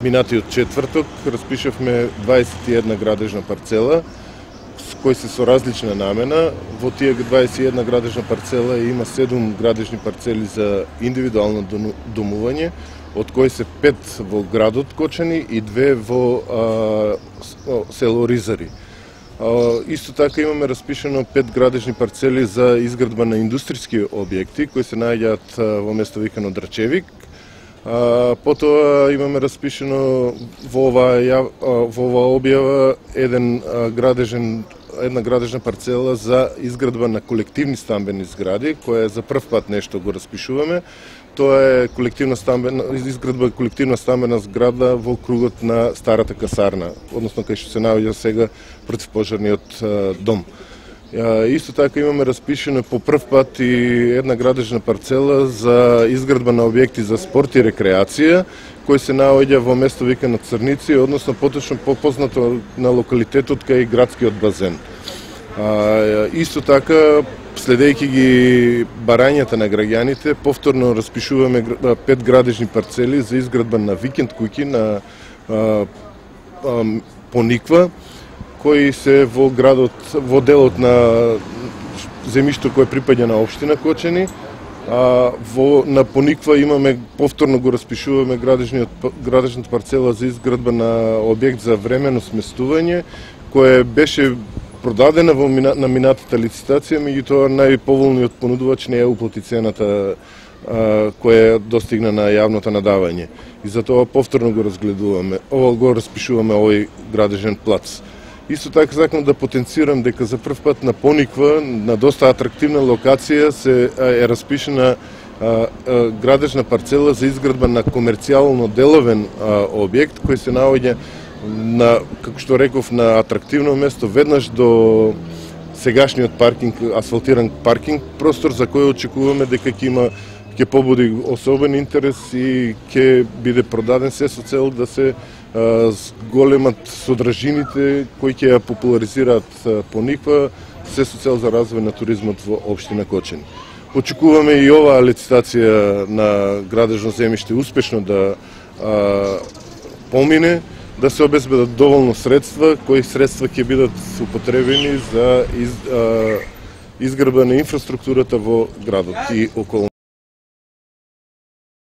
Минатиот четврток распишавме 21 градежна парцела, кои се со различна намена. Во тие 21 градежна парцела има 7 градежни парцели за индивидуално домување, од кои се 5 во градот Кочани и 2 во село Ризари. Исто така имаме распишано 5 градежни парцели за изградба на индустријски објекти, кои се наоѓаат во место викано Драчевик. Потоа имаме распишено во оваа објава една градежна парцела за изградба на колективни стамбени згради, која за прв пат нешто го распишуваме. Тоа е изградба колективна стамбена зграда во кругот на старата касарна, односно кај што се наоѓа сега противпожарниот дом. Исто така имаме распишено по прв пат и една градежна парцела за изградба на објекти за спорт и рекреација, кој се наоѓа во место викано Црници, односно поточно попознато на локалитетот кај градскиот базен. Исто така, следејќи ги барањата на граѓаните, повторно распишуваме 5 градежни парцели за изградба на викенд куќи на Пониква, кои се во градот, во делот на земјишто кое припаѓа на општина Кочани. На Пониква имаме, повторно го распишуваме градежната парцела за изградба на објект за временно сместување, кој беше продадена на минатата лицитација, меѓутоа најповолниот понудувач не ја уплати цената која достигна на јавното надавање. И затоа повторно го распишуваме овој градежен плац. Исто така сакам да потенцирам дека за прв пат на Пониква, на доста атрактивна локација, е распишена градежна парцела за изградба на комерцијално деловен објект, кој се наоѓа на, како што реков, на атрактивно место, веднаш до сегашниот паркинг, асфалтиран паркинг простор, за кој очекуваме дека ќе побуди особен интерес и ќе биде продаден се со цел да се зголемат содржините кои ќе ја популаризираат Пониква, се со цел за развој на туризмот во општина Кочани. Очекуваме и оваа лицитација на градежно земјиште успешно да помине, да се обезбедат доволно средства, кои средства ќе бидат употребени за изградба на инфраструктурата во градот и околу.